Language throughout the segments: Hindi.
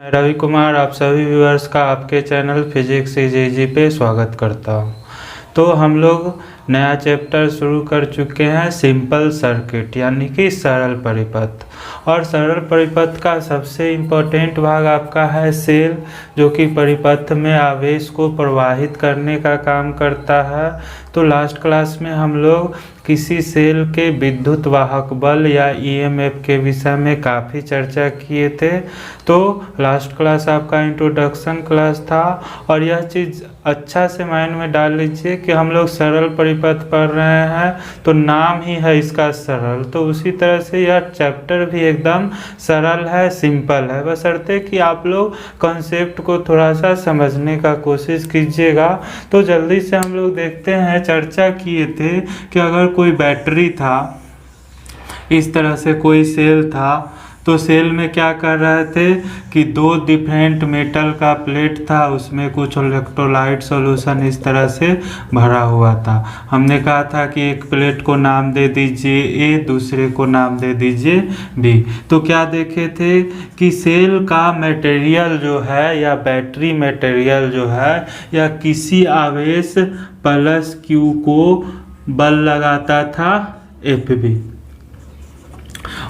मैं रवि कुमार आप सभी व्यूअर्स का आपके चैनल फिजिक्स इजी पे स्वागत करता हूँ। तो हम लोग नया चैप्टर शुरू कर चुके हैं सिंपल सर्किट यानी कि सरल परिपथ। और सरल परिपथ का सबसे इम्पोर्टेंट भाग आपका है सेल, जो कि परिपथ में आवेश को प्रवाहित करने का काम करता है। तो लास्ट क्लास में हम लोग किसी सेल के विद्युत वाहक बल या ईएमएफ के विषय में काफ़ी चर्चा किए थे। तो लास्ट क्लास आपका इंट्रोडक्शन क्लास था और यह चीज़ अच्छा से माइंड में डाल लीजिए कि हम लोग सरल परिपथ पढ़ रहे हैं, तो नाम ही है इसका सरल। तो उसी तरह से यह चैप्टर भी एकदम सरल है, सिंपल है, बशर्ते कि आप लोग कॉन्सेप्ट को थोड़ा सा समझने का कोशिश कीजिएगा। तो जल्दी से हम लोग देखते हैं, चर्चा किए थे कि अगर कोई बैटरी था, इस तरह से कोई सेल था, तो सेल में क्या कर रहे थे कि दो डिफरेंट मेटल का प्लेट था, उसमें कुछ इलेक्ट्रोलाइट सॉल्यूशन इस तरह से भरा हुआ था। हमने कहा था कि एक प्लेट को नाम दे दीजिए ए, दूसरे को नाम दे दीजिए बी। तो क्या देखे थे कि सेल का मटेरियल जो है या बैटरी मटेरियल जो है या किसी आवेश प्लस क्यू को बल लगाता था Fb,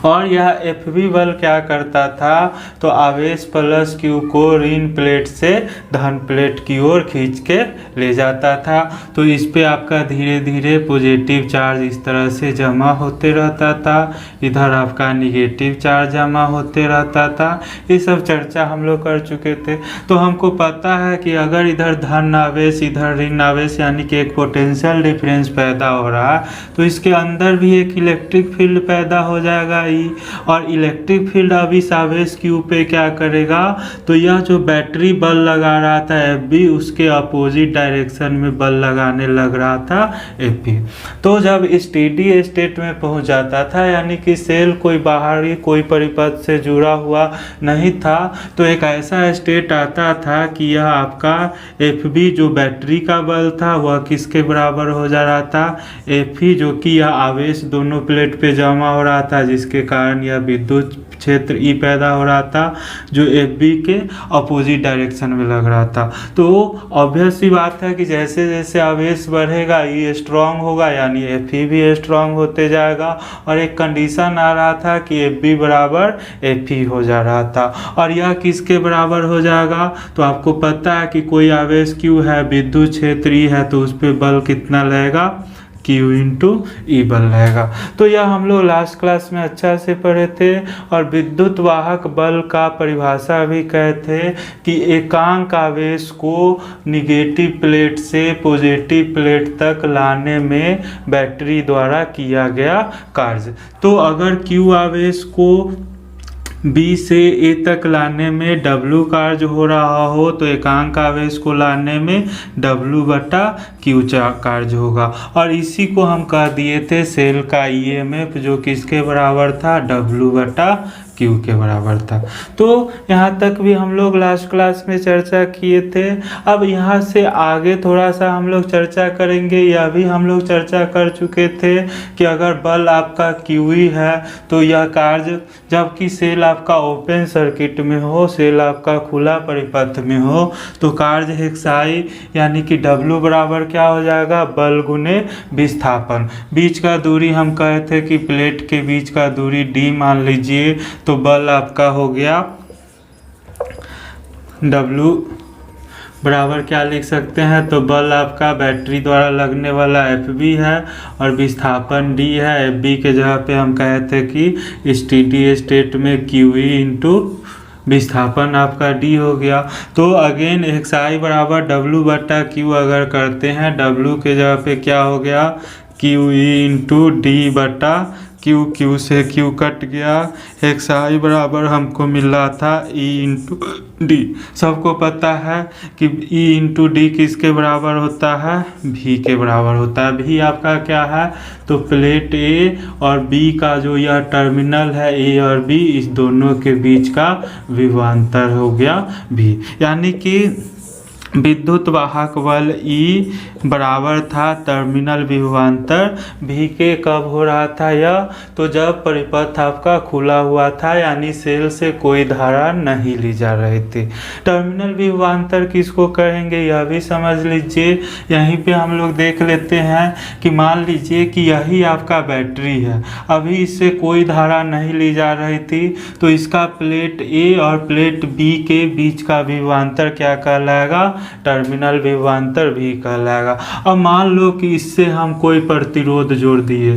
और यह Fb बल क्या करता था, तो आवेश प्लस क्यू को ऋण प्लेट से धन प्लेट की ओर खींच के ले जाता था। तो इस पे आपका धीरे धीरे पॉजिटिव चार्ज इस तरह से जमा होते रहता था, इधर आपका निगेटिव चार्ज जमा होते रहता था। ये सब चर्चा हम लोग कर चुके थे। तो हमको पता है कि अगर इधर धन आवेश इधर ऋण आवेश यानी कि एक पोटेंशियल डिफरेंस पैदा हो रहा है, तो इसके अंदर भी एक इलेक्ट्रिक फील्ड पैदा हो जाएगा और इलेक्ट्रिक फील्ड अब इस आवेश क्यू पे क्या करेगा, तो यह जो बैटरी बल लगा रहा था Fb, उसके अपोजिट डायरेक्शन में बल लगाने लग रहा था Fb। तो जब स्टेडी स्टेट में पहुंच जाता था, यानी कि सेल कोई बाहरी कोई परिपथ से जुड़ा हुआ नहीं था, तो एक ऐसा स्टेट आता था कि यह आपका Fb जो बैटरी का बल था वह किसके बराबर हो जा रहा था, Fe, जो कि यह आवेश दोनों प्लेट पे जमा हो रहा था, जिसके कारण यह विद्युत क्षेत्र E पैदा हो रहा था जो Fb के अपोजिट डायरेक्शन में लग रहा था। तो ऑब्वियस सी बात है कि जैसे जैसे आवेश बढ़ेगा E स्ट्रांग होगा, यानी Fe भी स्ट्रांग होते जाएगा। और एक कंडीशन आ रहा था कि Fb बराबर Fe हो जा रहा था। और यह किसके बराबर हो जाएगा, तो आपको पता है कि कोई आवेश Q है, विद्युत क्षेत्र E है, तो उस पर बल कितना लगेगा, Q इंटू ई बल रहेगा। तो यह हम लोग लास्ट क्लास में अच्छा से पढ़े थे। और विद्युत वाहक बल का परिभाषा भी कहे थे कि एकांक आवेश को निगेटिव प्लेट से पॉजिटिव प्लेट तक लाने में बैटरी द्वारा किया गया कार्य। तो अगर Q आवेश को B से A तक लाने में W कार्य हो रहा हो, तो एकांक आवेश को लाने में W बटा Q कार्य होगा। और इसी को हम कह दिए थे सेल का EMF, जो किसके बराबर था, W बटा Q के बराबर था। तो यहाँ तक भी हम लोग लास्ट क्लास में चर्चा किए थे। अब यहाँ से आगे थोड़ा सा हम लोग चर्चा करेंगे। यह भी हम लोग चर्चा कर चुके थे कि अगर बल आपका QE है, तो यह कार्य, जबकि सेल आपका ओपन सर्किट में हो, सेल आपका खुला परिपथ में हो, तो कार्य हेक्साई यानी कि W बराबर क्या हो जाएगा, बल गुने विस्थापन। बीच का दूरी हम कहे थे कि प्लेट के बीच का दूरी D मान लीजिए, तो बल आपका हो गया W बराबर क्या लिख सकते हैं, तो बल आपका बैटरी द्वारा लगने वाला Fb है और विस्थापन D है। Fb के जगह पे हम कहे थे कि स्टेडी स्टेट में QE इंटू विस्थापन आपका D हो गया। तो अगेन एक्साई बराबर W बटा Q अगर करते हैं, W के जगह पे क्या हो गया, QE इंटू D बटा Q से Q कट गया। एक्साई बराबर हमको मिल रहा था E इंटू D। सबको पता है कि E इंटू D किसके बराबर होता है, V के बराबर होता है। V आपका क्या है, तो प्लेट A और B का जो यह टर्मिनल है A और B, इस दोनों के बीच का विभवांतर हो गया V। यानी कि विद्युत वाहक बल E बराबर था टर्मिनल विभवांतर V के कब हो रहा था यह, तो जब परिपथ आपका खुला हुआ था यानी सेल से कोई धारा नहीं ली जा रही थी। टर्मिनल विभवांतर किसको कहेंगे यह भी समझ लीजिए। यहीं पे हम लोग देख लेते हैं कि मान लीजिए कि यही आपका बैटरी है, अभी इससे कोई धारा नहीं ली जा रही थी, तो इसका प्लेट A और प्लेट B के बीच का विभवांतर क्या कहलाएगा, टर्मिनल विभवांतर भी कहलाएगा। अब मान लो कि इससे हम कोई प्रतिरोध जोड़ दिए,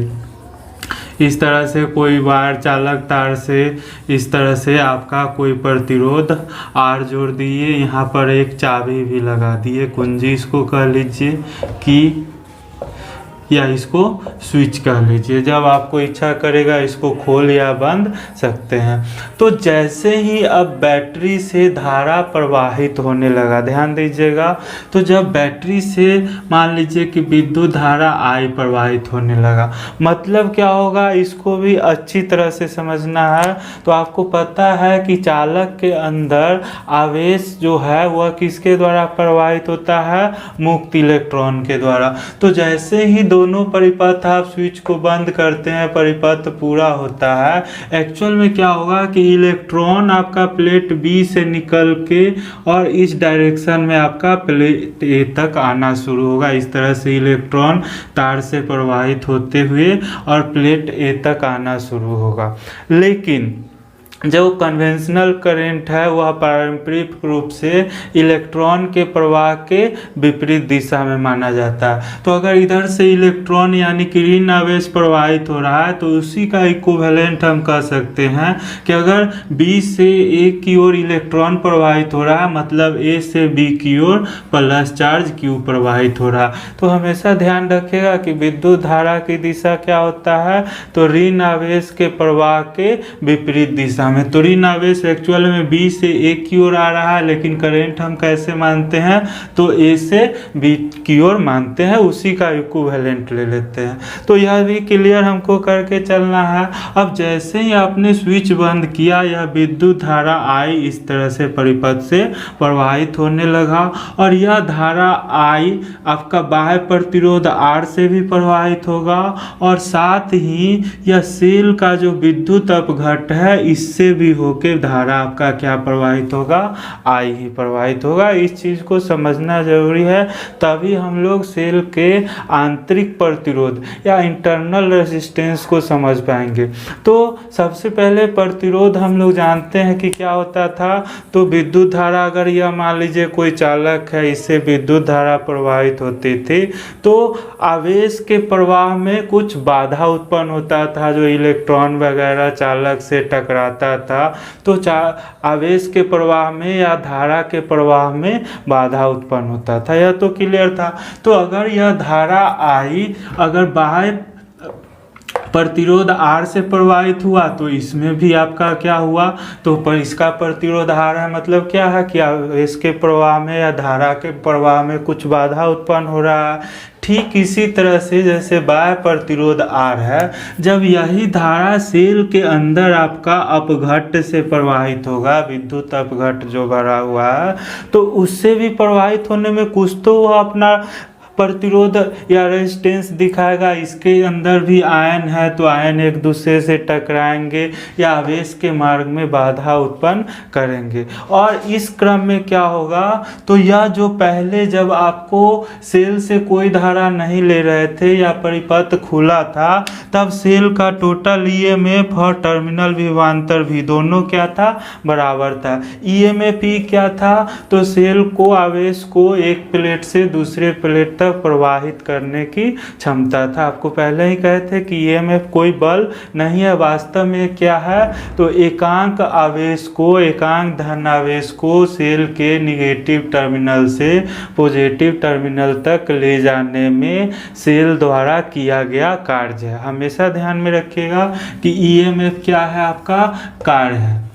इस तरह से कोई वायर चालक तार से इस तरह से आपका कोई प्रतिरोध R जोड़ दिए, यहाँ पर एक चाबी भी लगा दिए, कुंजी इसको कह लीजिए कि, या इसको स्विच कह लीजिए, जब आपको इच्छा करेगा इसको खोल या बंद सकते हैं। तो जैसे ही अब बैटरी से धारा प्रवाहित होने लगा, ध्यान दीजिएगा, तो जब बैटरी से मान लीजिए कि विद्युत धारा I प्रवाहित होने लगा, मतलब क्या होगा इसको भी अच्छी तरह से समझना है। तो आपको पता है कि चालक के अंदर आवेश जो है वह किसके द्वारा प्रवाहित होता है, मुक्त इलेक्ट्रॉन के द्वारा। तो जैसे ही दोनों परिपथ आप स्विच को बंद करते हैं, परिपथ पूरा होता है। एक्चुअल में क्या होगा कि इलेक्ट्रॉन आपका प्लेट B से निकल के और इस डायरेक्शन में आपका प्लेट A तक आना शुरू होगा। इस तरह से इलेक्ट्रॉन तार से प्रवाहित होते हुए और प्लेट A तक आना शुरू होगा। लेकिन जो कन्वेंशनल करंट है वह पारंपरिक रूप से इलेक्ट्रॉन के प्रवाह के विपरीत दिशा में माना जाता है। तो अगर इधर से इलेक्ट्रॉन यानी कि ऋण आवेश प्रवाहित हो रहा है, तो उसी का इक्विवेलेंट हम कह सकते हैं कि अगर B से A की ओर इलेक्ट्रॉन प्रवाहित हो रहा है, मतलब A से B की ओर प्लस चार्ज Q प्रवाहित हो रहा है। तो हमेशा ध्यान रखिएगा कि विद्युत धारा की दिशा क्या होता है, तो ऋण आवेश के प्रवाह के विपरीत दिशा में। तो ऋण आवेश एक्चुअल में B से A की ओर आ रहा है, लेकिन करंट हम कैसे मानते हैं, तो A से B की ओर मानते हैं, उसी का इक्विवेलेंट ले लेते हैं। तो यह भी क्लियर हमको करके चलना है। अब जैसे ही आपने स्विच बंद किया, यह विद्युत धारा I इस तरह से परिपथ से प्रवाहित होने लगा, और यह धारा I आपका बाह्य प्रतिरोध R से भी प्रवाहित होगा, और साथ ही यह सेल का जो विद्युत अपघट्ट है इससे भी होके धारा आपका क्या प्रवाहित होगा, I ही प्रवाहित होगा। इस चीज को समझना जरूरी है, तभी हम लोग सेल के आंतरिक प्रतिरोध या इंटरनल रेजिस्टेंस को समझ पाएंगे। तो सबसे पहले प्रतिरोध हम लोग जानते हैं कि क्या होता था। तो विद्युत धारा, अगर यह मान लीजिए कोई चालक है, इससे विद्युत धारा प्रवाहित होती थी, तो आवेश के प्रवाह में कुछ बाधा उत्पन्न होता था, जो इलेक्ट्रॉन वगैरह चालक से टकराता था, तो आवेश के प्रवाह में या धारा के प्रवाह में बाधा उत्पन्न होता था। यह तो क्लियर था। तो अगर यह धारा I अगर बाह्य प्रतिरोध R से प्रवाहित हुआ, तो इसमें भी आपका क्या हुआ, तो पर इसका प्रतिरोध R है, मतलब क्या है कि आवेश के प्रवाह में या धारा के प्रवाह में कुछ बाधा उत्पन्न हो रहा है। ठीक इसी तरह से जैसे बाह्य प्रतिरोध R है, जब यही धारा सेल के अंदर आपका अपघट्ट से प्रवाहित होगा, विद्युत अपघट्ट जो भरा हुआ है, तो उससे भी प्रवाहित होने में कुछ तो वो अपना प्रतिरोध या रेजिस्टेंस दिखाएगा। इसके अंदर भी आयन है, तो आयन एक दूसरे से टकराएंगे या आवेश के मार्ग में बाधा उत्पन्न करेंगे। और इस क्रम में क्या होगा, तो यह जो पहले जब आपको सेल से कोई धारा नहीं ले रहे थे या परिपथ खुला था, तब सेल का टोटल EMF और टर्मिनल विभवांतर भी दोनों क्या था, बराबर था। EMF ही क्या था, तो सेल को आवेश को एक प्लेट से दूसरे प्लेट तक प्रवाहित करने की क्षमता था। आपको पहले ही कहे थे कि EMF कोई बल नहीं है, वास्तव में क्या है, तो एकांक आवेश को, एकांक धन आवेश को सेल के निगेटिव टर्मिनल से पॉजिटिव टर्मिनल तक ले जाने में सेल द्वारा किया गया कार्य है। हमेशा ध्यान में रखिएगा कि EMF क्या है, आपका कार्य है।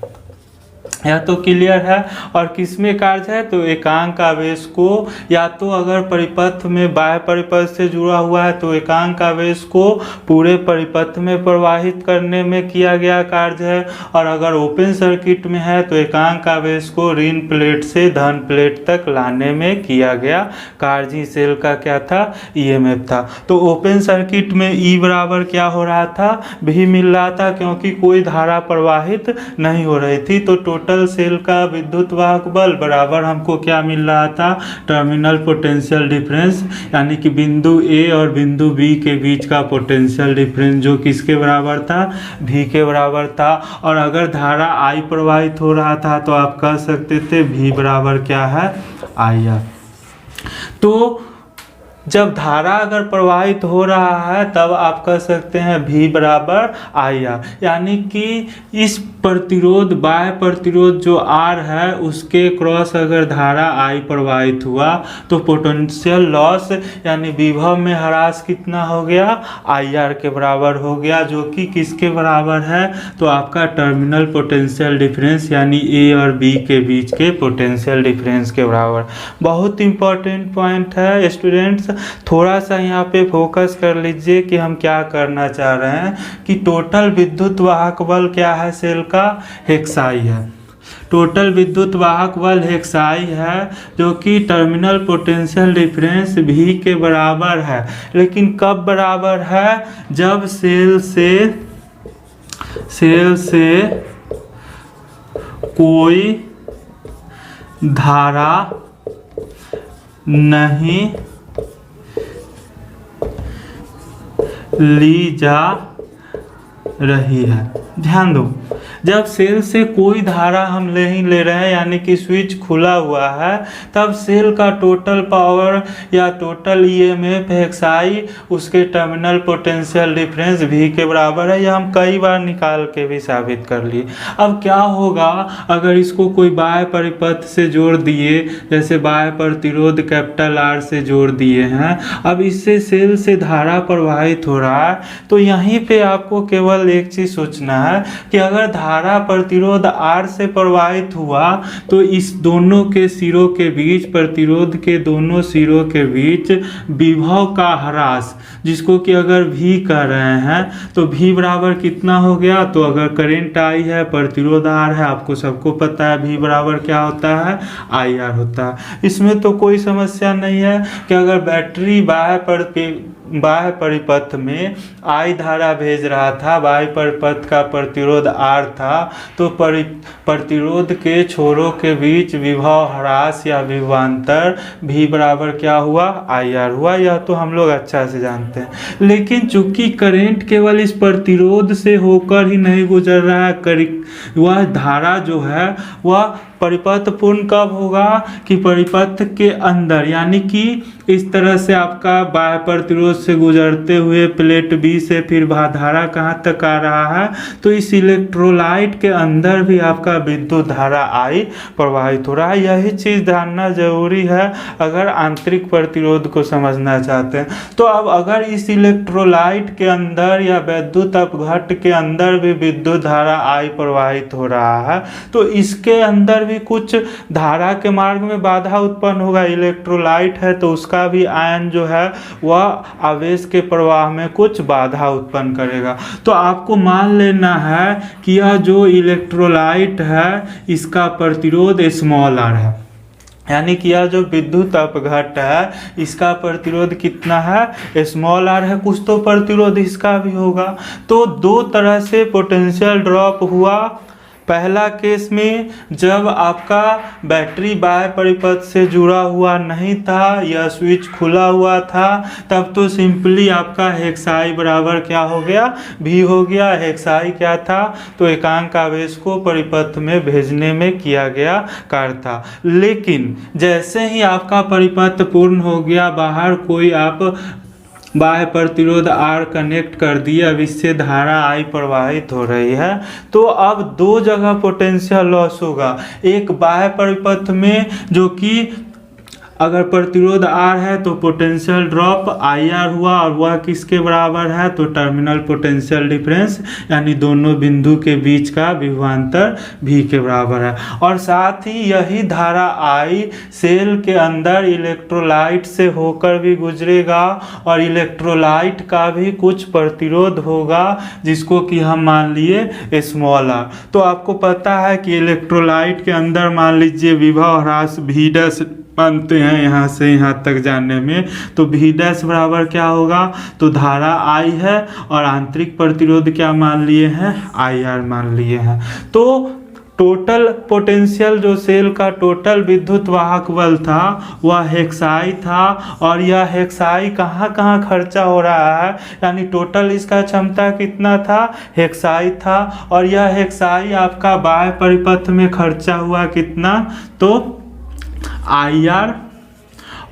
या तो क्लियर है। और किसमें कार्य है, तो एकांक आवेश को या तो अगर परिपथ में बाह्य परिपथ से जुड़ा हुआ है तो एकांक आवेश को पूरे परिपथ में प्रवाहित करने में किया गया कार्य है, और अगर ओपन सर्किट में है तो एकांक आवेश को ऋण प्लेट से धन प्लेट तक लाने में किया गया कार्य ही सेल का क्या था, ईएमएफ था। तो ओपन सर्किट में ई बराबर क्या हो रहा था, भी मिल रहा था, क्योंकि कोई धारा प्रवाहित नहीं हो रही थी। तो टोटल सेल का विद्युत वाहक बल बराबर हमको क्या मिल रहा था, टर्मिनल पोटेंशियल डिफरेंस, यानी कि बिंदु ए और बिंदु बी के बीच का पोटेंशियल डिफरेंस जो किसके बराबर था, भी के बराबर था। और अगर धारा आई प्रवाहित हो रहा था तो आप कह सकते थे भी बराबर क्या है, आई आर। तो जब धारा अगर प्रवाहित हो रहा है तब आप कह सकते हैं V बराबर आई आर, यानी कि इस प्रतिरोध बाह्य प्रतिरोध जो R है उसके क्रॉस अगर धारा I प्रवाहित हुआ तो पोटेंशियल लॉस यानी विभव में ह्रास कितना हो गया, IR के बराबर हो गया, जो कि किसके बराबर है, तो आपका टर्मिनल पोटेंशियल डिफरेंस यानी A और B के बीच के पोटेंशियल डिफरेंस के बराबर। बहुत इंपॉर्टेंट पॉइंट है स्टूडेंट्स, थोड़ा सा यहाँ पे फोकस कर लीजिए कि हम क्या करना चाह रहे हैं कि टोटल विद्युत वाहक बल क्या है, सेल का हेक्साई है। टोटल विद्युत वाहक बल हेक्साई है जो कि टर्मिनल पोटेंशियल डिफरेंस भी के बराबर है। लेकिन कब बराबर है, जब सेल से कोई धारा नहीं ली जा रही है। ध्यान दो, जब सेल से कोई धारा हम नहीं ले रहे हैं यानी कि स्विच खुला हुआ है, तब सेल का टोटल पावर या टोटल ईएमएफ एक्सआई उसके टर्मिनल पोटेंशियल डिफरेंस भी के बराबर है। यह हम कई बार निकाल के भी साबित कर लिए। अब क्या होगा अगर इसको कोई बाह्य परिपथ से जोड़ दिए, जैसे बाह्य प्रतिरोध कैपिटल आर से जोड़ दिए हैं, अब इससे सेल से धारा प्रवाहित हो रहा है, तो यहीं पे आपको केवल एक चीज सोचना है कि अगर धारा प्रतिरोध R से प्रवाहित हुआ तो इस दोनों के सिरों के बीच, प्रतिरोध के दोनों सिरों के बीच विभव का ह्रास, जिसको कि अगर V कह रहे हैं, तो V बराबर कितना हो गया, तो अगर करंट I है, प्रतिरोध R है, आपको सबको पता है V बराबर क्या होता है, IR होता है। इसमें तो कोई समस्या नहीं है कि अगर बैटरी बाह्य परिपथ में I धारा भेज रहा था, बाह्य परिपथ का प्रतिरोध R था, तो प्रतिरोध के छोरों के बीच विभव ह्रास या विभवांतर V बराबर क्या हुआ, IR हुआ। यह तो हम लोग अच्छा से जानते हैं। लेकिन चूंकि करंट केवल इस प्रतिरोध से होकर ही नहीं गुजर रहा है, वह धारा जो है वह परिपथ पूर्ण कब होगा कि परिपथ के अंदर, यानी कि इस तरह से आपका बाह्य प्रतिरोध से गुजरते हुए प्लेट बी से फिर धारा कहाँ तक आ रहा है, तो इस इलेक्ट्रोलाइट के अंदर भी आपका विद्युत धारा आई प्रवाहित हो रहा है। यही चीज़ जानना जरूरी है अगर आंतरिक प्रतिरोध को समझना चाहते हैं। तो अब अगर इस इलेक्ट्रोलाइट के अंदर या विद्युत अपघट्ट के अंदर भी विद्युत धारा आई प्रवाहित हो रहा है, तो इसके अंदर भी कुछ धारा के मार्ग में बाधा उत्पन्न होगा। इलेक्ट्रोलाइट है तो उसका भी आयन जो है वह आवेश के प्रवाह में कुछ बाधा उत्पन्न करेगा। तो आपको मान लेना है कि यह जो इलेक्ट्रोलाइट है इसका प्रतिरोध स्मॉल r है, यानी कि यह जो विद्युत अपघट्ट है इसका प्रतिरोध कितना है, स्मॉल r है। कुछ तो प्रतिरोध इसका भी होगा। तो दो तरह से पोटेंशियल ड्रॉप हुआ। पहला केस में जब आपका बैटरी बाह्य परिपथ से जुड़ा हुआ नहीं था, यह स्विच खुला हुआ था, तब तो सिंपली आपका हेक्साई बराबर क्या हो गया, भी हो गया। हेक्साई क्या था, तो एकांक आवेश को परिपथ में भेजने में किया गया कार्य था। लेकिन जैसे ही आपका परिपथ पूर्ण हो गया, बाहर कोई आप बाह्य प्रतिरोध R कनेक्ट कर दिए, अब इससे धारा I प्रवाहित हो रही है, तो अब दो जगह पोटेंशियल लॉस होगा। एक बाह्य परिपथ में जो कि अगर प्रतिरोध R है तो पोटेंशियल ड्रॉप IR हुआ, और वह किसके बराबर है, तो टर्मिनल पोटेंशियल डिफरेंस यानी दोनों बिंदु के बीच का विभवांतर V के बराबर है। और साथ ही यही धारा I सेल के अंदर इलेक्ट्रोलाइट से होकर भी गुजरेगा, और इलेक्ट्रोलाइट का भी कुछ प्रतिरोध होगा जिसको कि हम मान लिए स्मॉल r। तो आपको पता है कि इलेक्ट्रोलाइट के अंदर मान लीजिए विभव ह्रास V डैश मानते हैं यहाँ से यहाँ तक जाने में, तो V डैश बराबर क्या होगा, तो धारा I है और आंतरिक प्रतिरोध क्या मान लिए हैं, IR मान लिए हैं। तो टोटल पोटेंशियल जो सेल का टोटल विद्युत वाहक बल था वह हेक्साई था, और यह हेक्साई कहाँ कहाँ खर्चा हो रहा है, यानी टोटल इसका क्षमता कितना था, हेक्साई था, और यह हेक्साई आपका बाह्य परिपथ में खर्चा हुआ कितना, तो IR,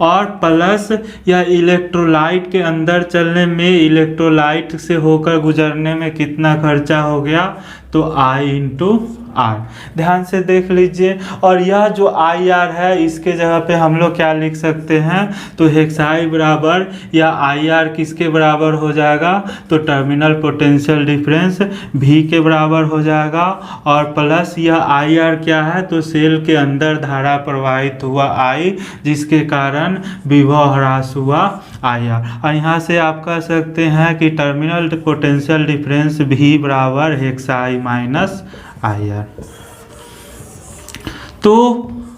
और प्लस या इलेक्ट्रोलाइट के अंदर चलने में इलेक्ट्रोलाइट से होकर गुजरने में कितना खर्चा हो गया, तो I इंटू R। ध्यान से देख लीजिए, और यह जो IR है इसके जगह पे हम लोग क्या लिख सकते हैं, तो हेक्साई बराबर या IR किसके बराबर हो जाएगा, तो टर्मिनल पोटेंशियल डिफरेंस V के बराबर हो जाएगा, और प्लस यह IR क्या है, तो सेल के अंदर धारा प्रवाहित हुआ I जिसके कारण विभव ह्रास हुआ IR। और यहाँ से आप कह सकते हैं कि टर्मिनल पोटेंशियल डिफरेंस V बराबर हेक्साई माइनस IR। तो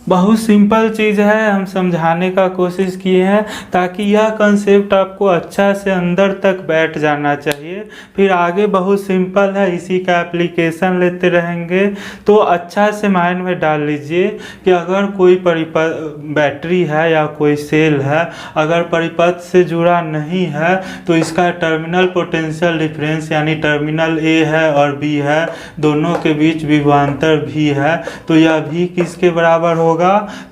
बहुत सिंपल चीज़ है, हम समझाने का कोशिश किए हैं ताकि यह कंसेप्ट आपको अच्छा से अंदर तक बैठ जाना चाहिए। फिर आगे बहुत सिंपल है, इसी का एप्लीकेशन लेते रहेंगे। तो अच्छा से माइंड में डाल लीजिए कि अगर कोई बैटरी है या कोई सेल है, अगर परिपथ से जुड़ा नहीं है तो इसका टर्मिनल पोटेंशियल डिफरेंस यानी टर्मिनल A है और B है, दोनों के बीच विभवांतर V है, तो यह V किसके बराबर होगा,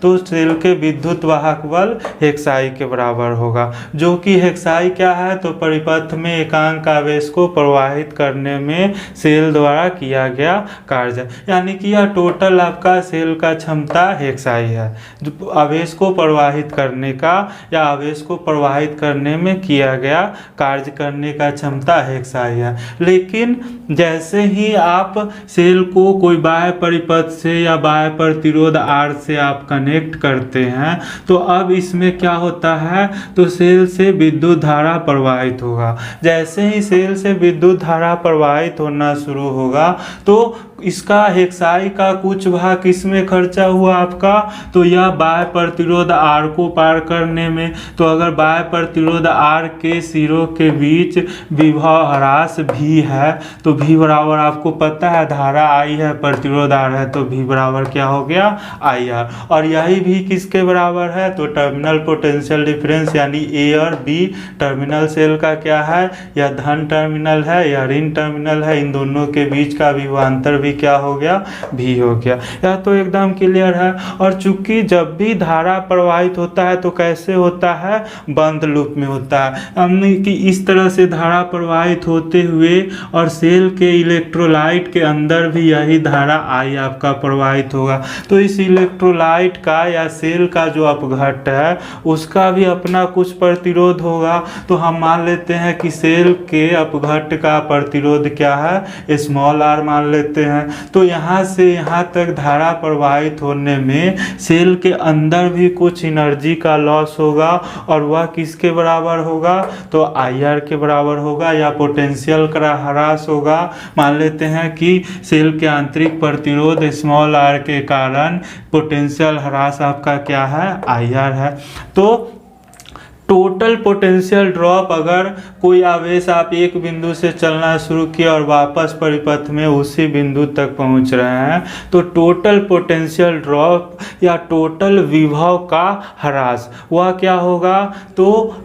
तो सेल के विद्युत वाहक बल हेक्साई के बराबर होगा, जो कि हेक्साई क्या है, तो परिपथ में एकांक आवेश को प्रवाहित करने में सेल द्वारा किया गया कार्य, यानी कि यह टोटल आपका सेल का क्षमता हेक्साई है, जो आवेश को प्रवाहित करने का या आवेश को प्रवाहित करने में किया गया कार्य करने का क्षमता हेक्साई है। लेकिन जैसे ही आप सेल को कोई बाह्य परिपथ से या बाह्य प्रतिरोध R से आप कनेक्ट करते हैं तो अब इसमें क्या होता है, तो सेल से विद्युत धारा प्रवाहित होगा। जैसे ही सेल से विद्युत धारा प्रवाहित होना शुरू होगा तो इसका हेक्साई का कुछ भाग किसमें खर्चा हुआ आपका, तो यह बाह्य प्रतिरोध R को पार करने में। तो अगर बाह्य प्रतिरोध R के सिरों के बीच विभव ह्रास V है तो V बराबर आपको पता है धारा I है, प्रतिरोध R है, तो V बराबर क्या हो गया IR। और यही V किसके बराबर है, तो टर्मिनल पोटेंशियल डिफरेंस यानी A और B टर्मिनल सेल का क्या है, या धन टर्मिनल है या ऋण टर्मिनल है, इन दोनों के बीच का विभवांतर भी क्या हो गया, V हो गया। यह तो एकदम क्लियर है। और चूंकि जब भी धारा प्रवाहित होता है तो कैसे होता है, बंद लूप में होता है, यानी कि इस तरह से धारा प्रवाहित होते हुए और सेल के इलेक्ट्रोलाइट के अंदर भी यही धारा I आपका प्रवाहित होगा। तो इस इलेक्ट्रोलाइट का या सेल का जो अपघट्ट है उसका भी अपना कुछ प्रतिरोध होगा। तो हम मान लेते हैं कि सेल के अपघट्ट का प्रतिरोध क्या है, स्मॉल r मान लेते हैं। तो यहाँ से यहाँ तक धारा प्रवाहित होने में सेल के अंदर भी कुछ एनर्जी का लॉस होगा, और वह किसके बराबर होगा, तो IR के बराबर होगा, या पोटेंशियल का ह्रास होगा। मान लेते हैं कि सेल के आंतरिक प्रतिरोध स्मॉल r के कारण पोटेंशियल ह्रास आपका क्या है, IR है। तो टोटल पोटेंशियल ड्रॉप, अगर कोई आवेश आप एक बिंदु से चलना शुरू किया और वापस परिपथ में उसी बिंदु तक पहुंच रहे हैं, तो टोटल पोटेंशियल ड्रॉप या टोटल विभव का ह्रास वह क्या होगा, तो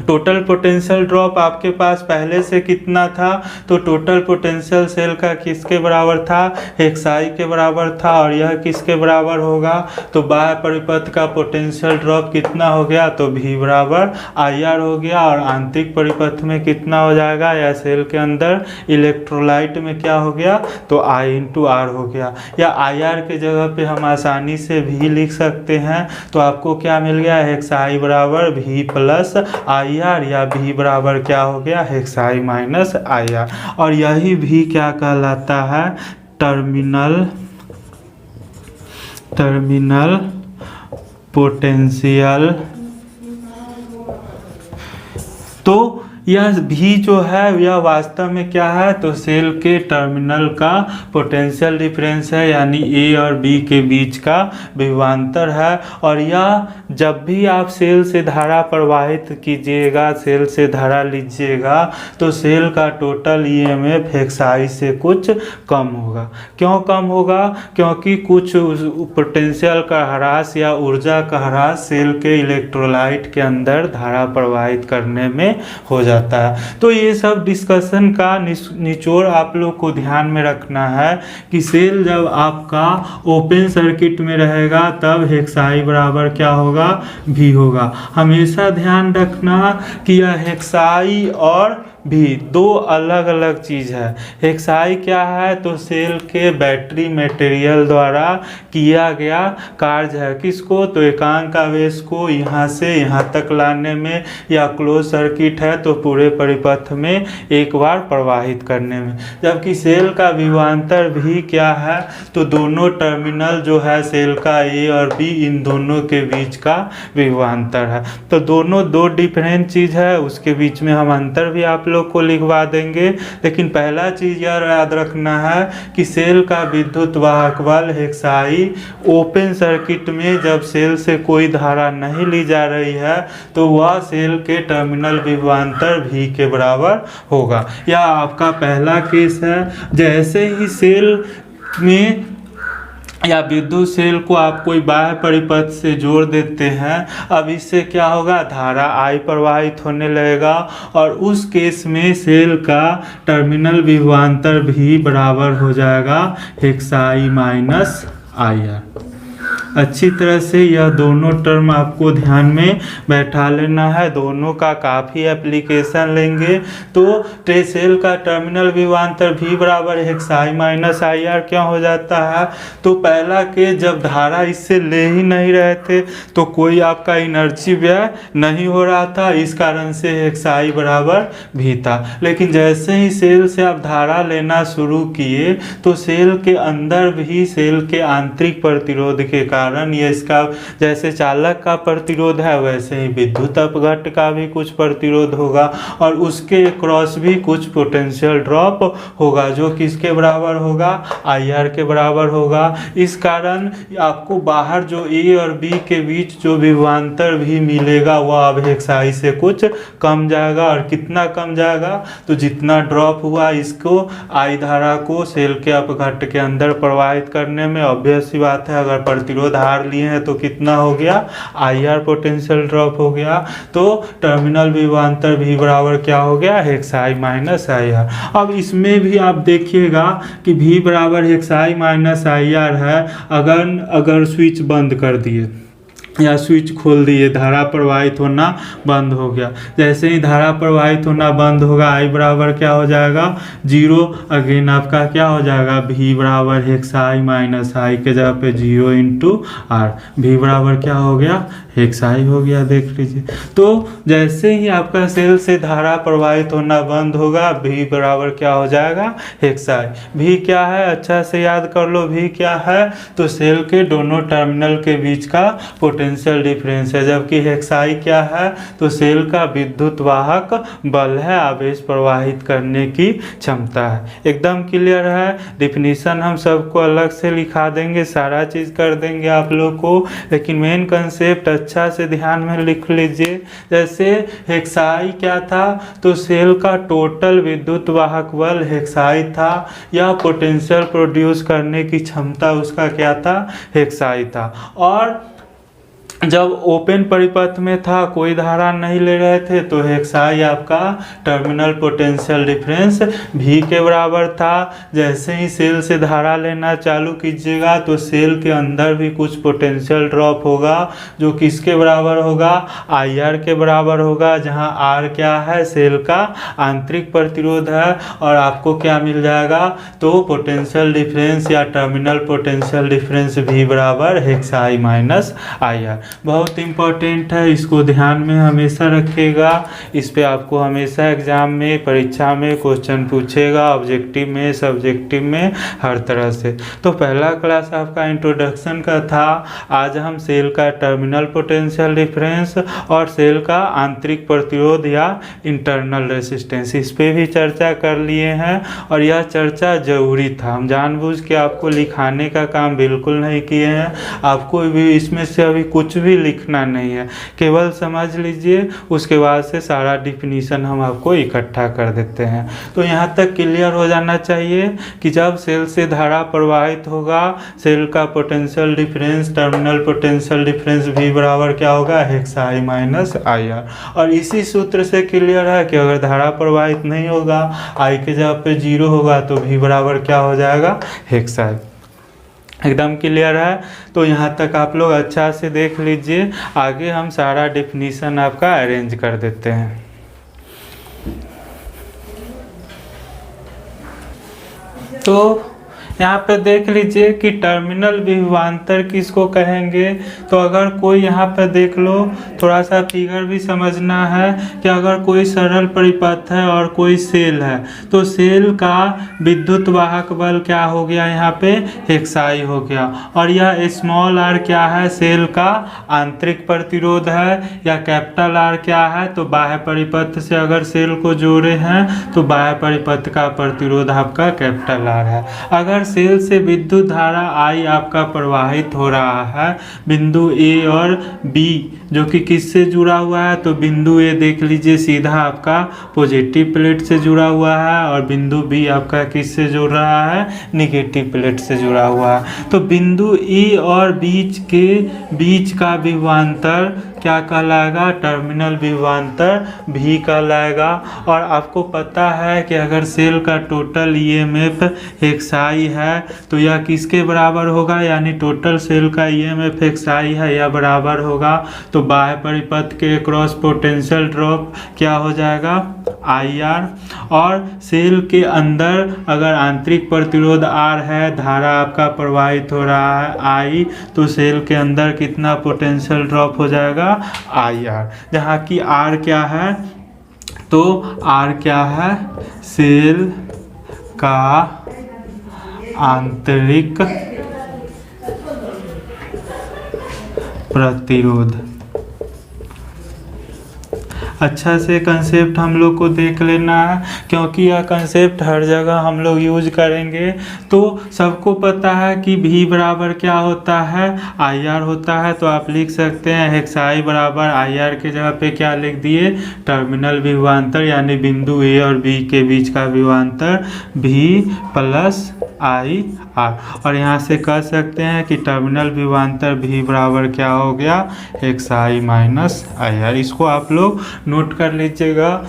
टोटल पोटेंशियल ड्रॉप आपके पास पहले से कितना था, तो टोटल पोटेंशियल सेल का किसके बराबर था, xi के बराबर था। और यह किसके बराबर होगा, तो बाह्य परिपथ का पोटेंशियल ड्रॉप कितना हो गया, तो v बराबर IR हो गया। और आंतरिक परिपथ में कितना हो जाएगा, या सेल के अंदर इलेक्ट्रोलाइट में क्या हो गया, तो I इंटू R हो गया। या IR के जगह पे हम आसानी से v लिख सकते हैं। तो आपको क्या मिल गया, xi बराबर v प्लस IR, या v बराबर क्या हो गया, xi माइनस IR। और यही v क्या कहलाता है, टर्मिनल पोटेंशियल। तो यह भी जो है यह वास्तव में क्या है, तो सेल के टर्मिनल का पोटेंशियल डिफरेंस है, यानी ए और बी के बीच का विभवांतर है। और यह जब भी आप सेल से धारा प्रवाहित कीजिएगा, सेल से धारा लीजिएगा, तो सेल का टोटल ईएमएफ xi से कुछ कम होगा। क्यों कम होगा, क्योंकि कुछ पोटेंशियल का ह्रास या ऊर्जा का ह्रास सेल के इलेक्ट्रोलाइट के अंदर धारा प्रवाहित करने में हो जाता है। तो ये सब डिस्कशन का निचोड़ आप लोग को ध्यान में रखना है कि सेल जब आपका ओपन सर्किट में रहेगा तब xi बराबर क्या होगा, v होगा। हमेशा ध्यान रखना कि यह xi और भी दो अलग अलग चीज़ है। xi क्या है, तो सेल के बैटरी मटेरियल द्वारा किया गया कार्य है। किसको, तो एकांक आवेश को यहाँ से यहाँ तक लाने में, या क्लोज सर्किट है तो पूरे परिपथ में एक बार प्रवाहित करने में। जबकि सेल का विभवांतर भी क्या है, तो दोनों टर्मिनल जो है सेल का ए और बी, इन दोनों के बीच का विभवांतर है। तो दोनों दो डिफरेंट चीज़ है, उसके बीच में हम अंतर भी आप लोग को लिखवा देंगे। लेकिन पहला चीज यह याद रखना है कि सेल का विद्युत वाहक बल xi ओपन सर्किट में जब सेल से कोई धारा नहीं ली जा रही है तो वह सेल के टर्मिनल विभवांतर v के बराबर होगा। यह आपका पहला केस है। जैसे ही सेल में या विद्युत सेल को आप कोई बाह्य परिपथ से जोड़ देते हैं, अब इससे क्या होगा, धारा I प्रवाहित होने लगेगा। और उस केस में सेल का टर्मिनल विभवांतर भी बराबर हो जाएगा xi माइनस IR। अच्छी तरह से यह दोनों टर्म आपको ध्यान में बैठा लेना है, दोनों का काफ़ी एप्लीकेशन लेंगे। तो सेल का टर्मिनल विभवांतर v बराबर xi माइनस IR क्यों हो जाता है, तो पहला के जब धारा इससे ले ही नहीं रहे थे तो कोई आपका एनर्जी व्यय नहीं हो रहा था, इस कारण से xi बराबर v था। लेकिन जैसे ही सेल से आप धारा लेना शुरू किए तो सेल के अंदर भी सेल के आंतरिक प्रतिरोध के कारण ये इसका जैसे चालक का प्रतिरोध है वैसे ही विद्युत अपघट्ट का भी कुछ प्रतिरोध होगा और उसके क्रॉस भी कुछ पोटेंशियल ड्रॉप होगा जो किसके बराबर होगा, IR के बराबर होगा। इस कारण आपको बाहर जो A और B के बीच जो विभवांतर भी मिलेगा वह अब xi से कुछ कम जाएगा। और कितना कम जाएगा, तो जितना ड्रॉप हुआ इसको I धारा को सेल के अपघट्ट के अंदर प्रवाहित करने में ऑब्वियस सी बात है, अगर प्रतिरोध हार लिए हैं तो कितना हो गया, IR पोटेंशियल ड्रॉप हो गया। तो टर्मिनल विभवांतर भी बराबर क्या हो गया, xi माइनस IR। अब इसमें भी आप देखिएगा कि v बराबर xi माइनस IR है। अगर स्विच बंद कर दिए या स्विच खोल दिए, धारा प्रवाहित होना बंद हो गया। जैसे ही धारा प्रवाहित होना बंद होगा I बराबर क्या हो जाएगा, 0। अगेन आपका क्या हो जाएगा, v बराबर xi माइनस I के जगह पे 0 इंटू R। v बराबर क्या हो गया, xi हो गया। देख लीजिए, तो जैसे ही आपका सेल से धारा प्रवाहित होना बंद होगा v बराबर क्या हो जाएगा, xi। v क्या है, अच्छा से याद कर लो, v क्या है, तो सेल के दोनों टर्मिनल के बीच का पोटेंशियल डिफरेंस है। जबकि xi क्या है, तो सेल का विद्युत वाहक बल है, आवेश प्रवाहित करने की क्षमता है। एकदम क्लियर है। डिफिनीशन हम सबको अलग से लिखा देंगे, सारा चीज कर देंगे आप लोग को, लेकिन मेन कंसेप्ट अच्छा से ध्यान में लिख लीजिए। जैसे xi क्या था, तो सेल का टोटल विद्युत वाहक बल xi था, या पोटेंशियल प्रोड्यूस करने की क्षमता उसका क्या था, xi था। और जब ओपन परिपथ में था, कोई धारा नहीं ले रहे थे, तो हेक्साई आपका टर्मिनल पोटेंशियल डिफरेंस V के बराबर था। जैसे ही सेल से धारा लेना चालू कीजिएगा तो सेल के अंदर भी कुछ पोटेंशियल ड्रॉप होगा, जो किसके बराबर होगा, IR के बराबर होगा, जहां R क्या है, सेल का आंतरिक प्रतिरोध है। और आपको क्या मिल जाएगा, तो पोटेंशियल डिफरेंस या टर्मिनल पोटेंशियल डिफरेंस V बराबर हेक्साई माइनस IR। बहुत इंपॉर्टेंट है, इसको ध्यान में हमेशा रखिएगा। इस पे आपको हमेशा एग्जाम में, परीक्षा में क्वेश्चन पूछेगा, ऑब्जेक्टिव में, सब्जेक्टिव में, हर तरह से। तो पहला क्लास आपका इंट्रोडक्शन का था। आज हम सेल का टर्मिनल पोटेंशियल डिफरेंस और सेल का आंतरिक प्रतिरोध या इंटरनल रेसिस्टेंस, इस पे भी चर्चा कर लिए हैं। और यह चर्चा जरूरी था, हम जानबूझ के आपको लिखाने का काम बिल्कुल नहीं किए हैं। आपको भी इसमें से अभी कुछ भी लिखना नहीं है, केवल समझ लीजिए, उसके बाद से सारा डिफिनीशन हम आपको इकट्ठा कर देते हैं। तो यहाँ तक क्लियर हो जाना चाहिए कि जब सेल से धारा प्रवाहित होगा, सेल का potential difference, terminal potential difference V बराबर क्या होगा, हेक्साई माइनस IR। और इसी सूत्र से क्लियर है कि अगर धारा प्रवाहित नहीं होगा, I के जगह पे 0 होगा, तो V बराबर क्या हो जाएगा, हेक्साई। एकदम क्लियर है। तो यहाँ तक आप लोग अच्छा से देख लीजिए, आगे हम सारा डेफिनीशन आपका अरेंज कर देते हैं। तो यहाँ पे देख लीजिए कि टर्मिनल विभवांतर किसको कहेंगे। तो अगर कोई यहाँ पे देख लो, थोड़ा सा फिगर भी समझना है कि अगर कोई सरल परिपथ है और कोई सेल है, तो सेल का विद्युत वाहक बल क्या हो गया, यहाँ पे हेक्साई हो गया। और यह स्मॉल r क्या है, सेल का आंतरिक प्रतिरोध है, या कैपिटल R क्या है, तो बाह्य परिपथ से अगर सेल को जोड़े हैं तो बाह्य परिपथ का प्रतिरोध आपका कैपिटल R है। अगर सेल से विद्युत धारा I आपका प्रवाहित हो रहा है बिंदु A और B, जो कि किससे जुड़ा हुआ है, तो बिंदु A देख लीजिए सीधा आपका पॉजिटिव प्लेट से जुड़ा हुआ है, और बिंदु B आपका किससे जुड़ रहा है, निगेटिव प्लेट से जुड़ा हुआ है। तो बिंदु E और बीच का विभवांतर क्या कहलाएगा, टर्मिनल विभवांतर V कहलाएगा। और आपको पता है कि अगर सेल का टोटल EMF हेक्साई है, तो यह किसके बराबर होगा, यानी टोटल सेल का EMF हेक्साई है, यह बराबर होगा, तो बाह्य परिपथ के क्रॉस पोटेंशियल ड्रॉप क्या हो जाएगा, IR। और सेल के अंदर अगर आंतरिक प्रतिरोध R है, धारा आपका प्रवाहित हो रहा है I, तो सेल के अंदर कितना पोटेंशियल ड्रॉप हो जाएगा, IR। जहाँ की R क्या है, तो R क्या है, सेल का आंतरिक प्रतिरोध। अच्छा से कंसेप्ट हम लोग को देख लेना है, क्योंकि यह कंसेप्ट हर जगह हम लोग यूज करेंगे। तो सबको पता है कि V बराबर क्या होता है, IR होता है। तो आप लिख सकते हैं हेक्साई बराबर IR के जगह पे क्या लिख दिए, टर्मिनल विभवांतर, यानी बिंदु A और B के बीच का विभवांतर V प्लस IR। और यहाँ से कह सकते हैं कि टर्मिनल विभवांतर V बराबर क्या हो गया, हेक्साई माइनस IR। इसको आप लोग नोट कर लीजिएगा।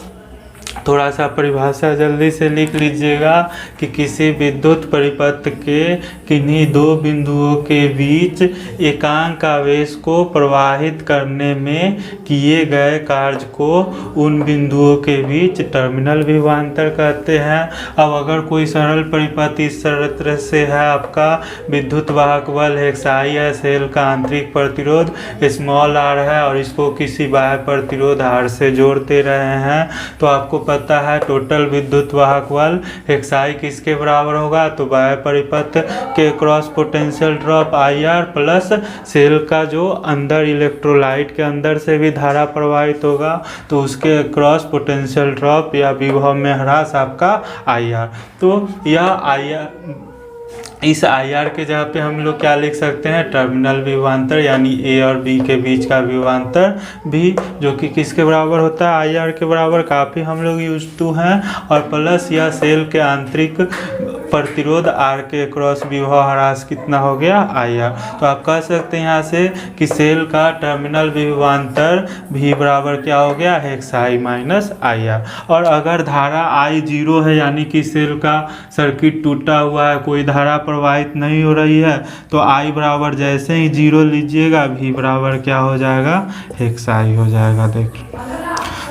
थोड़ा सा परिभाषा जल्दी से लिख लीजिएगा कि किसी विद्युत परिपथ के किन्हीं दो बिंदुओं के बीच एकांक आवेश को प्रवाहित करने में किए गए कार्य को उन बिंदुओं के बीच टर्मिनल विभवांतर कहते हैं। अब अगर कोई सरल परिपथ इस तरह से है, आपका विद्युत वाहक बल हेक्साई है, सेल का आंतरिक प्रतिरोध स्मॉल r है, और इसको किसी बाह्य प्रतिरोध R से जोड़ते रहे हैं, तो आपको पता है टोटल विद्युत वाहक बल हेक्साई किसके बराबर होगा, तो बाह्य परिपथ के cross potential drop IR plus cell का जो अंदर इलेक्ट्रोलाइट के अंदर से भी धारा प्रवाहित होगा, तो उसके क्रॉस पोटेंशियल ड्रॉप या विभव में ह्रास आपका IR। तो यह इस IR के जगह पे हम लोग क्या लिख सकते हैं, टर्मिनल विभवांतर, यानी A और B के बीच का विभवांतर भी, जो कि किसके बराबर होता है, IR के बराबर। काफ़ी हम लोग यूज टू हैं। और प्लस या सेल के आंतरिक प्रतिरोध आर के अक्रॉस विभव ह्रास कितना हो गया आई आर। तो आप कह सकते हैं यहाँ से कि सेल का टर्मिनल विभवांतर V बराबर क्या हो गया hex I minus I R. और अगर धारा I 0 है यानी कि सेल का सर्किट टूटा हुआ है, कोई धारा प्रवाहित नहीं हो रही है, तो I बराबर जैसे ही 0 लीजिएगा V बराबर क्या हो जाएगा हेक्स आई हो जाएगा। देखिए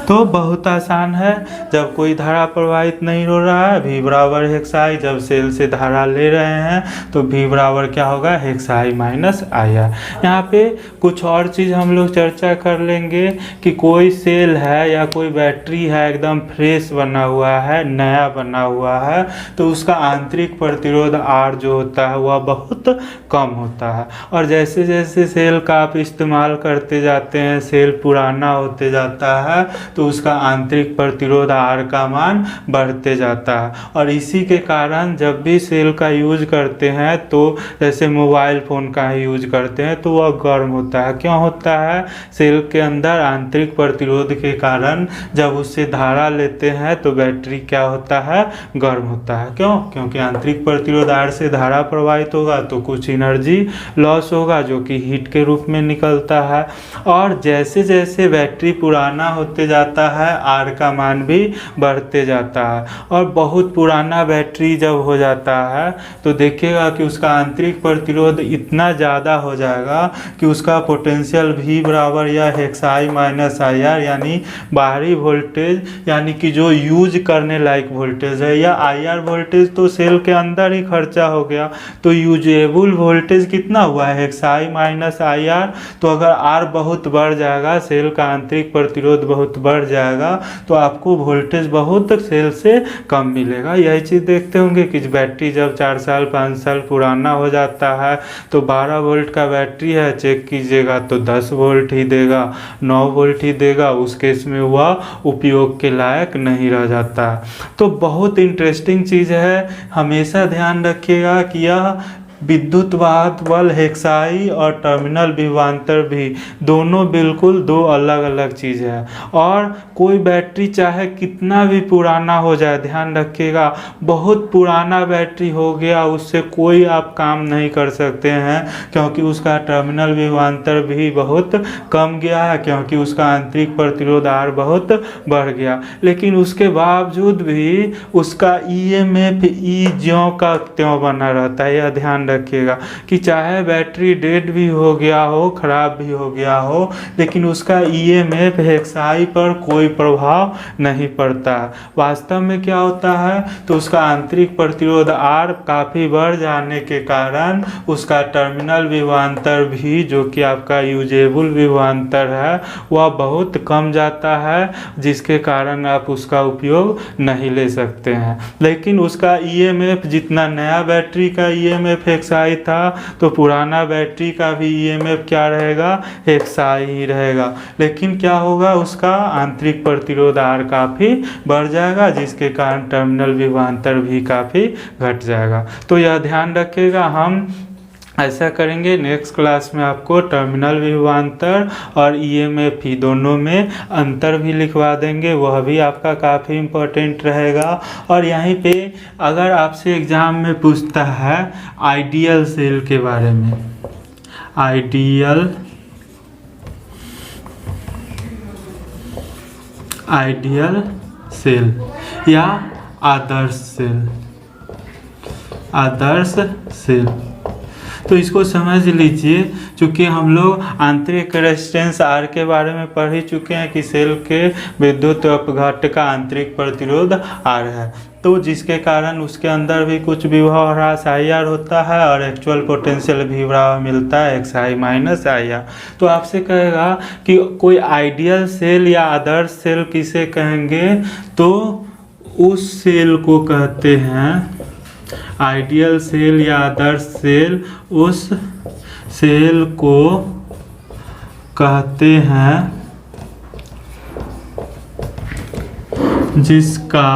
तो बहुत आसान है, जब कोई धारा प्रवाहित नहीं हो रहा है V बराबर हेक्स आई, जब सेल से धारा ले रहे हैं तो V बराबर क्या होगा hex I minus I R. यहाँ पे कुछ और चीज़ हम लोग चर्चा कर लेंगे कि कोई सेल है या कोई बैटरी है एकदम फ्रेश बना हुआ है, नया बना हुआ है, तो उसका आंतरिक प्रतिरोध R जो होता है वह बहुत कम होता है। और जैसे जैसे सेल का आप इस्तेमाल करते जाते हैं, सेल पुराना होते जाता है, तो उसका आंतरिक प्रतिरोध R का मान बढ़ते जाता है। और इसी के कारण जब भी सेल का यूज करते हैं, तो जैसे मोबाइल फ़ोन का ही यूज करते हैं, तो वह गर्म होता है। क्यों होता है? सेल के अंदर आंतरिक प्रतिरोध के कारण जब उससे धारा लेते हैं तो बैटरी क्या होता है गर्म होता है। क्यों? क्योंकि आंतरिक प्रतिरोध R से धारा प्रवाहित होगा तो कुछ एनर्जी लॉस होगा जो कि हीट के रूप में निकलता है। और जैसे जैसे बैटरी पुराना होते जाता है R का मान भी बढ़ते जाता है। और बहुत पुराना बैटरी जब हो जाता है तो देखिएगा कि उसका आंतरिक प्रतिरोध इतना ज़्यादा हो जाएगा कि उसका पोटेंशियल V बराबर या hex I minus I R यानी बाहरी वोल्टेज यानी कि जो यूज करने लायक वोल्टेज है, या आई आर वोल्टेज तो सेल के अंदर ही खर्चा हो गया, तो यूजेबल वोल्टेज कितना हुआ है hex I minus I R. तो अगर R बहुत बढ़ जाएगा, सेल का आंतरिक प्रतिरोध बहुत बढ़ जाएगा, तो आपको वोल्टेज बहुत सेल से कम मिलेगा। यही चीज़ देखते होंगे कि बैटरी जब 4 साल 5 साल पुराना हो जाता है तो 12 वोल्ट का बैटरी है, चेक कीजिएगा तो 10 वोल्ट ही देगा, 9 वोल्ट ही देगा, उस केस में वह उपयोग के लायक नहीं रह जाता। तो बहुत इंटरेस्टिंग चीज़ है, हमेशा ध्यान रखिएगा कि यह विद्युत वाहक बल हेक्स आई और टर्मिनल विभवांतर भी दोनों बिल्कुल दो अलग अलग चीज़ है। और कोई बैटरी चाहे कितना भी पुराना हो जाए, ध्यान रखिएगा बहुत पुराना बैटरी हो गया उससे कोई आप काम नहीं कर सकते हैं, क्योंकि उसका टर्मिनल विभवांतर भी बहुत कम गया है, क्योंकि उसका आंतरिक प्रतिरोध R बहुत बढ़ गया। लेकिन उसके बावजूद भी उसका EMF E ज्यों का त्यों बना रहता है। यह ध्यान रखिएगा कि चाहे बैटरी डेड भी हो गया हो, खराब भी हो गया हो, लेकिन उसका EMF हेक्स आई पर कोई प्रभाव नहीं पड़ता। वास्तव में क्या होता है, तो उसका आंतरिक प्रतिरोध R काफ़ी बढ़ जाने के कारण उसका टर्मिनल विभवांतर भी, जो कि आपका यूजेबल विभवांतर है, वह बहुत कम जाता है, जिसके कारण आप उसका उपयोग नहीं ले सकते हैं। लेकिन उसका EMF जितना नया बैटरी का EMF हेक्स आई था, तो पुराना बैटरी का भी EMF क्या रहेगा हेक्स आई ही रहेगा। लेकिन क्या होगा, उसका आंतरिक प्रतिरोध R काफ़ी बढ़ जाएगा, जिसके कारण टर्मिनल विभवांतर भी काफ़ी घट जाएगा। तो यह ध्यान रखिएगा, हम ऐसा करेंगे नेक्स्ट क्लास में आपको टर्मिनल विभवांतर और EMF ही दोनों में अंतर भी लिखवा देंगे, वह भी आपका काफ़ी इम्पोर्टेंट रहेगा। और यहीं पे अगर आपसे एग्ज़ाम में पूछता है आइडियल सेल के बारे में, आइडियल सेल या आदर्श सेल, आदर्श सेल, तो इसको समझ लीजिए। चूँकि हम लोग आंतरिक रेजिस्टेंस R के बारे में पढ़ ही चुके हैं कि सेल के विद्युत अपघट्ट का आंतरिक प्रतिरोध R है, तो जिसके कारण उसके अंदर भी कुछ विभव ह्रास IR होता है और एक्चुअल पोटेंशियल भी बराबर मिलता है एक्स आई माइनस IR। तो आपसे कहेगा कि कोई आइडियल सेल या आदर्श सेल किसे कहेंगे, तो उस सेल को कहते हैं आइडियल सेल या आदर्श सेल, उस सेल को कहते हैं जिसका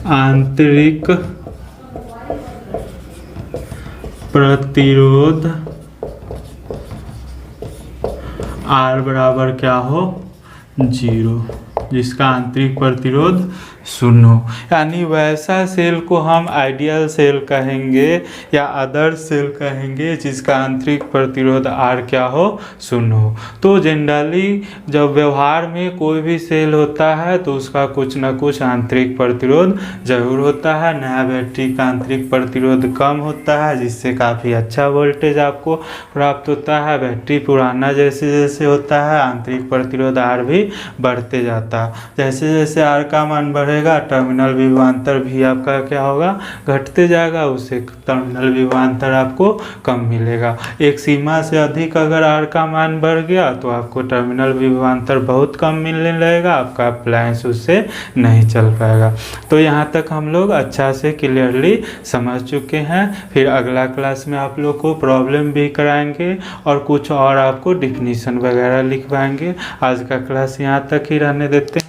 आंतरिक प्रतिरोध R बराबर क्या हो 0, जिसका आंतरिक प्रतिरोध शून्य, यानी वैसा सेल को हम आइडियल सेल कहेंगे या आदर्श सेल कहेंगे जिसका आंतरिक प्रतिरोध R क्या हो, शून्य हो। तो जनरली जब व्यवहार में कोई भी सेल होता है तो उसका कुछ ना कुछ आंतरिक प्रतिरोध जरूर होता है। नया बैटरी का आंतरिक प्रतिरोध कम होता है जिससे काफ़ी अच्छा वोल्टेज आपको प्राप्त होता है। बैटरी पुराना जैसे जैसे होता है आंतरिक प्रतिरोध R भी बढ़ते जाता है। जैसे जैसे R का मान बढ़ेगा टर्मिनल विभवांतर भी आपका क्या होगा, घटते जाएगा, उससे टर्मिनल विभवांतर आपको कम मिलेगा। एक सीमा से अधिक अगर R का मान बढ़ गया तो आपको टर्मिनल विभवांतर बहुत कम मिलने लगेगा, आपका अप्लायंस उससे नहीं चल पाएगा। तो यहाँ तक हम लोग अच्छा से क्लियरली समझ चुके हैं। फिर अगला क्लास में आप लोग को प्रॉब्लम भी कराएंगे और कुछ और आपको डिफिनीशन वगैरह लिखवाएंगे। आज का क्लास यहाँ तक ही रहने देते हैं।